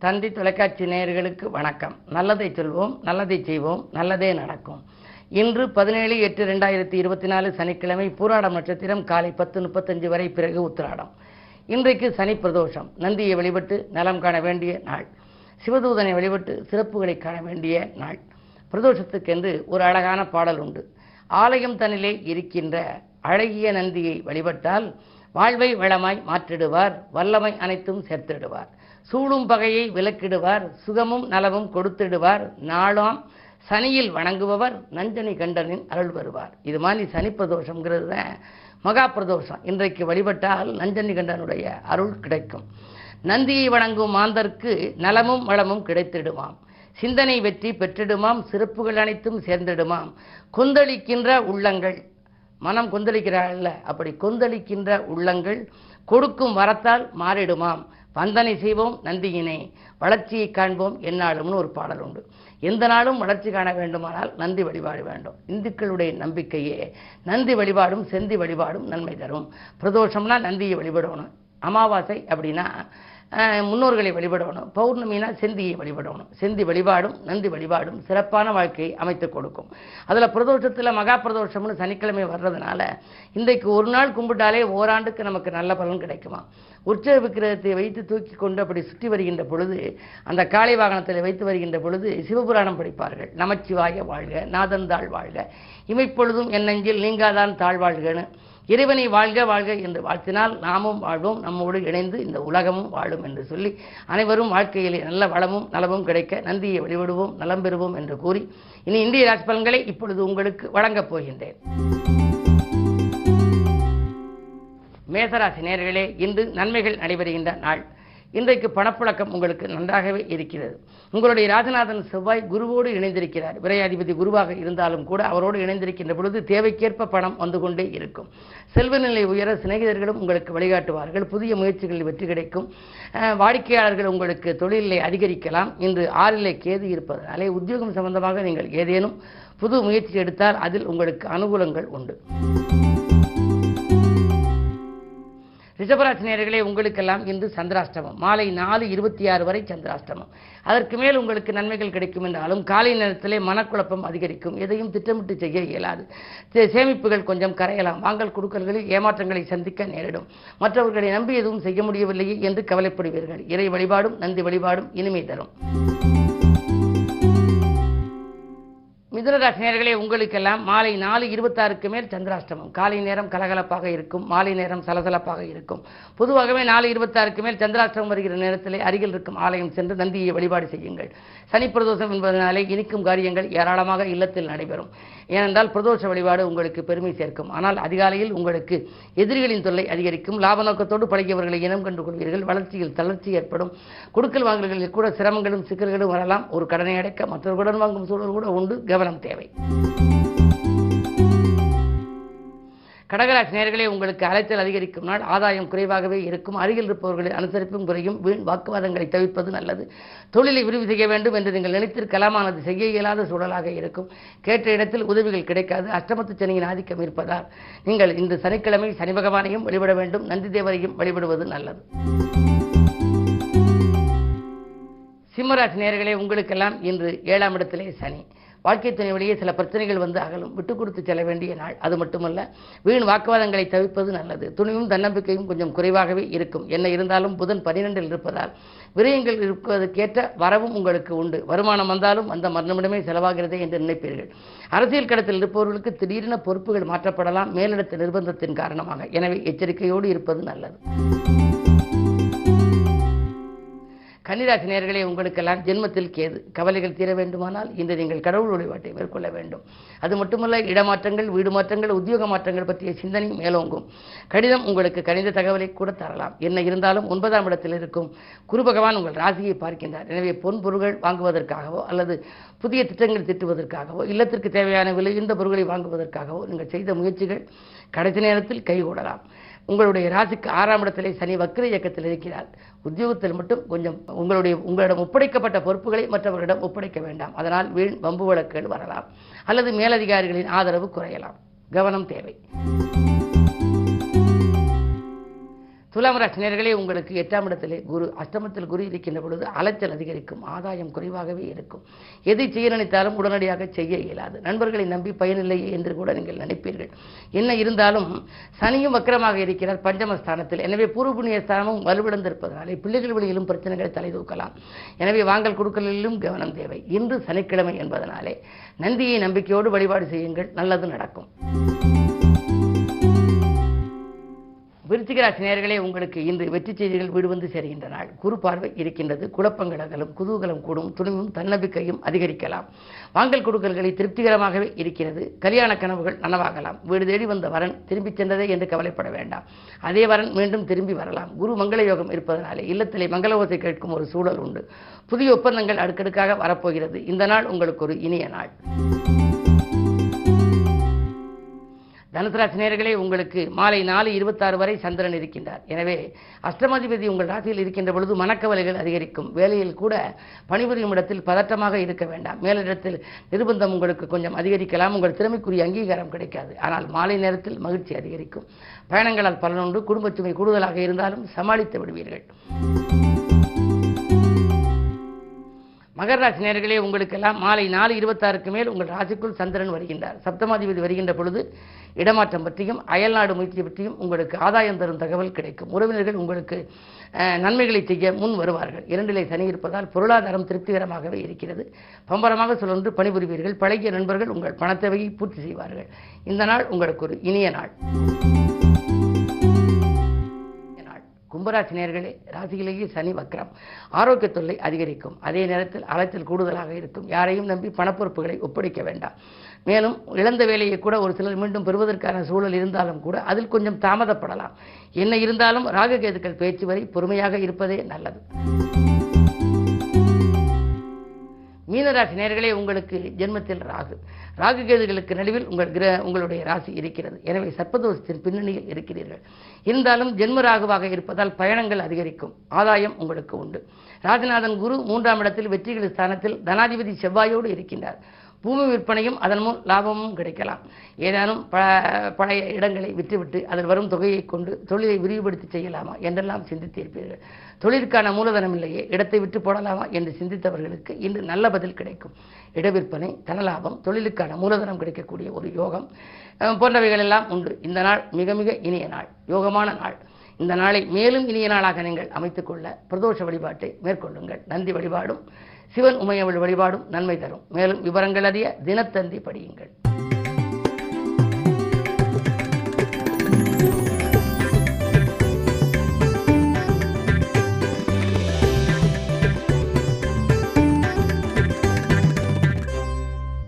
தந்தி தொலைக்காட்சி நேயர்களுக்கு வணக்கம். நல்லதை சொல்வோம், நல்லதை செய்வோம், நல்லதே நடக்கும். இன்று 17/8/2024 சனிக்கிழமை, பூராடம் நட்சத்திரம், காலை 10:35 வரை, பிறகு உத்திராடம். இன்றைக்கு சனி பிரதோஷம். நந்தியை வழிபட்டு நலம் காண வேண்டிய நாள். சிவதூதனை வழிபட்டு சிறப்புகளை காண வேண்டிய நாள். பிரதோஷத்துக்கென்று ஒரு அழகான பாடல் உண்டு. ஆலயம் தன்னிலே இருக்கின்ற அழகிய நந்தியை வழிபட்டால் வாழ்வை வளமாய் மாற்றிடுவார், வல்லமை அனைத்தும் சேர்த்திடுவார், சூடும் பகையை விலக்கிடுவார், சுகமும் நலமும் கொடுத்திடுவார், நாளாம் சனியில் வணங்குபவர் நஞ்சனி கண்டனின் அருள் வருவார். இது மாதிரி சனி பிரதோஷங்கிறது தான் மகா பிரதோஷம். இன்றைக்கு வழிபட்டால் நஞ்சனி கண்டனுடைய அருள் கிடைக்கும். நந்தியை வணங்கும் மாந்தர்க்கு நலமும் வளமும் கிடைத்திடுமாம், சிந்தனை வெற்றி பெற்றிடுமாம், சிறப்புகள் அனைத்தும் சேர்ந்திடுமாம், கொந்தளிக்கின்ற உள்ளங்கள், மனம் கொந்தளிக்கிறாள், அப்படி கொந்தளிக்கின்ற உள்ளங்கள் கொடுக்கும் வரத்தால் மாறிடுமாம், வந்தனை செய்வோம் நந்தியினை, வளர்ச்சியை காண்போம் எந்நாளும்னு ஒரு பாடல் உண்டு. எந்த நாளும் வளர்ச்சி காண வேண்டுமானால் நந்தி வழிபாடு வேண்டும். இந்துக்களுடைய நம்பிக்கையே நந்தி வழிபாடும் செந்தி வழிபாடும் நன்மை தரும். பிரதோஷம்னா நந்தியை வழிபடணும், அமாவாசை அப்படின்னா முன்னோர்களை வழிபடணும், பௌர்ணமினா செந்தியை வழிபடணும். செந்தி வழிபாடும் நந்தி வழிபாடும் சிறப்பான வாழ்க்கையை அமைத்து கொடுக்கும். அதில் பிரதோஷத்தில் மகா பிரதோஷம்னு சனிக்கிழமை வர்றதுனால இன்றைக்கு ஒரு நாள் கும்பிட்டாலே ஓராண்டுக்கு நமக்கு நல்ல பலன் கிடைக்குமா. உற்சவ விக்கிரகத்தை வைத்து தூக்கி கொண்டு அப்படி சுற்றி வருகின்ற பொழுது, அந்த காளை வாகனத்தில் வைத்து வருகின்ற பொழுது சிவபுராணம் படிப்பார்கள். நமச்சிவாய வாழ்க, நாதந்தாள் வாழ்க, இமைப்பொழுதும் என் நெஞ்சில் நீங்காதான் தாழ்வாழ்கன்னு இறைவனை வாழ்க வாழ்க என்று வாழ்த்தினால் நாமும் வாழ்வோம், நம்மோடு இணைந்து இந்த உலகமும் வாழும் என்று சொல்லி அனைவரும் வாழ்க்கையிலே நல்ல வளமும் நலமும் கிடைக்க நந்தியை வழிபடுவோம், நலம் பெறுவோம் என்று கூறி இனி இந்திய ராசி பலன்களை இப்பொழுது உங்களுக்கு வழங்கப் போகின்றேன். மேசராசி நேயர்களே, இன்று நன்மைகள் நடைபெறுகின்ற நாள். இன்றைக்கு பணப்புழக்கம் உங்களுக்கு நன்றாகவே இருக்கிறது. உங்களுடைய ராஜநாதன் செவ்வாய் குருவோடு இணைந்திருக்கிறார். விரையாதிபதி குருவாக இருந்தாலும் கூட அவரோடு இணைந்திருக்கின்ற பொழுது தேவைக்கேற்ப பணம் வந்து கொண்டே இருக்கும். செல்வநிலை உயர சிநேகிதர்களும் உங்களுக்கு வழிகாட்டுவார்கள். புதிய முயற்சிகளில் வெற்றி கிடைக்கும். வாடிக்கையாளர்கள் உங்களுக்கு தொழிலை அதிகரிக்கலாம். இன்று 6லே கேது இருப்பதனாலே உத்தியோகம் சம்பந்தமாக நீங்கள் ஏதேனும் புது முயற்சி எடுத்தால் அதில் உங்களுக்கு அனுகூலங்கள் உண்டு. ரிஷபராசி நேயர்களே, உங்களுக்கெல்லாம் இன்று சந்திராஷ்டமம். மாலை 4:26 வரை சந்திராஷ்டமம். அதற்கு மேல் உங்களுக்கு நன்மைகள் கிடைக்கும் என்றாலும் காலை நேரத்திலே மனக்குழப்பம் அதிகரிக்கும். எதையும் திட்டமிட்டு செய்ய இயலாது. சேமிப்புகள் கொஞ்சம் கரையலாம். வாங்கல் கொடுக்கல்களில் ஏமாற்றங்களை சந்திக்க நேரிடும். மற்றவர்களை நம்பி எதுவும் செய்ய முடியவில்லையே என்று கவலைப்படுவீர்கள். இறை வழிபாடும் நந்தி வழிபாடும் இனிமை தரும். மிதுனராசி நேயர்களே, உங்களுக்கெல்லாம் மாலை 4:26க்கு மேல் சந்திராஷ்டமம். காலை நேரம் கலகலப்பாக இருக்கும், மாலை நேரம் சலசலப்பாக இருக்கும். பொதுவாகவே 4:26க்கு மேல் சந்திராஷ்டமம் வருகிற நேரத்திலே அருகில் இருக்கும் ஆலயம் சென்று நந்தியை வழிபாடு செய்யுங்கள். சனி பிரதோஷம் என்பதனாலே இனிக்கும் காரியங்கள் ஏராளமாக இல்லத்தில் நடைபெறும். ஏனென்றால் பிரதோஷ வழிபாடு உங்களுக்கு பெருமை சேர்க்கும். ஆனால் அதிகாலையில் உங்களுக்கு எதிரிகளின் தொல்லை அதிகரிக்கும். லாப நோக்கத்தோடு பழகியவர்களை இனம் கண்டு கொள்வீர்கள். வளர்ச்சியில் தளர்ச்சி ஏற்படும். கொடுக்கல் வாங்கல்களில் கூட சிரமங்களும் சிக்கல்களும் வரலாம். ஒரு கடனை அடைக்க மற்றொரு கடன் வாங்கும் சூழல் கூட உண்டு. கவனம் தேவை. கடகராசி நேயர்களே, உங்களுக்கு அலைச்சல் அதிகரிக்கும் நாள். ஆதாயம் குறைவாகவே இருக்கும். அருகில் இருப்பவர்களின் அனுசரிப்பும் குறையும். வீண் வாக்குவாதங்களை தவிர்ப்பது நல்லது. தொழிலை விரிவு செய்ய வேண்டும் என்று நீங்கள் நினைத்திருக்கலாம், அது செய்ய இயலாத சூழலாக இருக்கும். கேட்ட இடத்தில் உதவிகள் கிடைக்காது. அஷ்டமத்து சனியின் ஆதிக்கம் இருப்பதால் நீங்கள் இன்று சனிக்கிழமை சனி பகவானையும் வழிபட வேண்டும், நந்தி தேவரையும் வழிபடுவது நல்லது. சிம்மராசி நேயர்களே, உங்களுக்கெல்லாம் இன்று 7ஆம் இடத்திலே சனி. வாழ்க்கை துணை வழியே சில பிரச்சனைகள் வந்து அகலும். விட்டு கொடுத்து செல்ல வேண்டிய நாள். அது மட்டுமல்ல, வீண் வாக்குவாதங்களை தவிர்ப்பது நல்லது. துணிவும் தன்னம்பிக்கையும் கொஞ்சம் குறைவாகவே இருக்கும். என்ன இருந்தாலும் புதன் 12இல் இருப்பதால் விரயங்கள் இருப்பதற்கேற்ற வரவும் உங்களுக்கு உண்டு. வருமானம் வந்தாலும் அந்த மரணமிடமே செலவாகிறதே என்று நினைப்பீர்கள். அரசியல் களத்தில் இருப்பவர்களுக்கு திடீரென பொறுப்புகள் மாற்றப்படலாம், மேலிடத்த நிர்பந்தத்தின் காரணமாக. எனவே எச்சரிக்கையோடு இருப்பது நல்லது. கன்னிராசி நேயர்களே, உங்களுக்கெல்லாம் ஜென்மத்தில் கேது. கவலைகள் தீர வேண்டுமானால் இன்று நீங்கள் கடவுள் வழிபாட்டை மேற்கொள்ள வேண்டும். அது மட்டுமல்ல, இடமாற்றங்கள், வீடு மாற்றங்கள், உத்தியோக மாற்றங்கள் பற்றிய சிந்தனை மேலோங்கும். கடிதம் உங்களுக்கு கணித தகவலை கூட தரலாம். என்ன இருந்தாலும் 9ஆம் இடத்தில் இருக்கும் குரு பகவான் உங்கள் ராசியை பார்க்கின்றார். எனவே பொன் பொருட்கள் வாங்குவதற்காகவோ அல்லது புதிய திட்டங்கள் திட்டுவதற்காகவோ இல்லத்திற்கு தேவையான விலையுந்த பொருட்களை வாங்குவதற்காகவோ நீங்கள் செய்த முயற்சிகள் கடைசி நேரத்தில் கைகூடலாம். உங்களுடைய ராசிக்கு 6ஆம் இடத்திலே சனி வக்ர இயக்கத்தில் இருக்கிறார். உத்தியோகத்தில் மட்டும் கொஞ்சம் உங்களிடம் ஒப்படைக்கப்பட்ட பொறுப்புகளை மற்றவர்களிடம் ஒப்படைக்க வேண்டாம். அதனால் வீண் வம்பு வழக்குகள் வரலாம் அல்லது மேலதிகாரிகளின் ஆதரவு குறையலாம். கவனம் தேவை. துலாம் ராசி நேயர்களே, உங்களுக்கு 8ஆம் இடத்திலே குரு, அஷ்டமத்தில் குரு இருக்கின்ற பொழுது அலைச்சல் அதிகரிக்கும், ஆதாயம் குறைவாகவே இருக்கும். எதை செய்ய நினைத்தாலும் உடனடியாக செய்ய இயலாது. நண்பர்களை நம்பி பயனில்லையே என்று கூட நீங்கள் நினைப்பீர்கள். என்ன இருந்தாலும் சனியும் வக்கரமாக இருக்கிறார் பஞ்சமஸ்தானத்தில். எனவே பூர்வ புண்ணிய ஸ்தானமும் வலுவிழந்திருப்பதனாலே பிள்ளைகள் வழியிலும் பிரச்சனைகளை தலைதூக்கலாம். எனவே வாங்கல் கொடுக்கலிலும் கவனம் தேவை. இன்று சனிக்கிழமை என்பதனாலே நந்தியை நம்பிக்கையோடு வழிபாடு செய்யுங்கள், நல்லது நடக்கும். விருச்சிக ராசி நேயர்களே, உங்களுக்கு இன்று வெற்றி செய்திகள் வீடு வந்து சேர்கின்ற நாள். குரு பார்வை இருக்கின்றது. குழப்பங்கள் அகலும், குதூகலம் கூடும், துணிவும் தன்னம்பிக்கையும் அதிகரிக்கலாம். வாங்கல் கொடுக்கல்களை திருப்திகரமாகவே இருக்கிறது. கல்யாண கனவுகள் நனவாகலாம். வீடு தேடி வந்த வரன் திரும்பி சென்றதே என்று கவலைப்பட வேண்டாம். அதே வரன் மீண்டும் திரும்பி வரலாம். குரு மங்கள யோகம் இருப்பதனாலே இல்லத்திலே மங்கள ஓசை கேட்கும் ஒரு சூழல் உண்டு. புதிய ஒப்பந்தங்கள் அடுக்கடுக்காக வரப்போகிறது. இந்த நாள் உங்களுக்கு ஒரு இனிய நாள். தனுசு ராசி நேயர்களே, உங்களுக்கு மாலை 4:26 வரை சந்திரன் இருக்கின்றார். எனவே அஷ்டமாதிபதி உங்கள் ராசியில் இருக்கின்ற பொழுது மனக்கவலைகள் அதிகரிக்கும். வேலையில் கூட பணிபுரியும் இடத்தில் பதட்டமாக இருக்க வேண்டாம். மேலிடத்தில் நிர்பந்தம் உங்களுக்கு கொஞ்சம் அதிகரிக்கலாம். உங்கள் திறமைக்குரிய அங்கீகாரம் கிடைக்காது. ஆனால் மாலை நேரத்தில் மகிழ்ச்சி அதிகரிக்கும். பயணங்களால் பலனுண்டு. குடும்பச் சுமை கூடுதலாக இருந்தாலும் சமாளித்து விடுவீர்கள். மகர ராசி நேயர்களே, உங்களுக்கெல்லாம் மாலை 4:26க்கு மேல் உங்கள் ராசிக்குள் சந்திரன் வருகின்றார். சப்தமாதிபதி வருகின்ற பொழுது இடமாற்றம் பற்றியும் அயல்நாடு முயற்சி பற்றியும் உங்களுக்கு ஆதாயம் தரும் தகவல் கிடைக்கும். உறவினர்கள் உங்களுக்கு நன்மைகளை செய்ய முன் வருவார்கள். 2லே சனி இருப்பதால் பொருளாதாரம் திருப்திகரமாகவே இருக்கிறது. பம்பரமாக சுழன்று பணிபுரிவீர்கள். பழகிய நண்பர்கள் உங்கள் பணத்தேவையை பூர்த்தி செய்வார்கள். இந்த நாள் உங்களுக்கு ஒரு இனிய நாள். கும்பராசி நேயர்களே, ராசியிலேயே சனி வக்ரம். ஆரோக்கிய தொல்லை அதிகரிக்கும். அதே நேரத்தில் அலைச்சல் கூடுதலாக இருக்கும். யாரையும் நம்பி பணப்பொறுப்புகளை ஒப்படைக்க வேண்டாம். மேலும் இழந்த வேலையை கூட ஒரு சிலர் மீண்டும் பெறுவதற்கான சூழல் இருந்தாலும் கூட அதில் கொஞ்சம் தாமதப்படலாம். என்ன இருந்தாலும் ராககேதுக்கள் பேச்சு வரை பொறுமையாக இருப்பதே நல்லது. மீனராசி நேயர்களே, உங்களுக்கு ஜென்மத்தில் ராகு கேதுகளுக்கு நடுவில் உங்களுடைய ராசி இருக்கிறது. எனவே சர்ப்பதோஷத்தின் பின்னணியில் இருக்கிறீர்கள். இருந்தாலும் ஜென்ம ராகுவாக இருப்பதால் பயணங்கள் அதிகரிக்கும். ஆதாயம் உங்களுக்கு உண்டு. ராஜநாதன் குரு 3ஆம் இடத்தில் வெற்றிகள் ஸ்தானத்தில் தனாதிபதி செவ்வாயோடு இருக்கின்றார். பூமி விற்பனையும் அதன் மூலம் லாபமும் கிடைக்கலாம். ஏதானும் பழைய இடங்களை விற்றுவிட்டு அதில் வரும் தொகையை கொண்டு தொழிலை விரிவுபடுத்தி செய்யலாமா என்றெல்லாம் சிந்தித்திருப்பீர்கள். தொழிலுக்கான மூலதனம் இல்லையே, இடத்தை விட்டு போடலாமா என்று சிந்தித்தவர்களுக்கு இன்று நல்ல பதில் கிடைக்கும். இட விற்பனை, தனலாபம், தொழிலுக்கான மூலதனம் கிடைக்கக்கூடிய ஒரு யோகம் போன்றவைகள் எல்லாம் உண்டு. இந்த நாள் மிக மிக இனிய நாள், யோகமான நாள். இந்த நாளை மேலும் இனிய நாளாக நீங்கள் அமைத்துக்கொள்ள பிரதோஷ வழிபாட்டை மேற்கொள்ளுங்கள். நந்தி வழிபாடும் சிவன் உமையவள் வழிபாடும் நன்மை தரும். மேலும் விவரங்கள் அறிய தினத்தந்தி படியுங்கள்.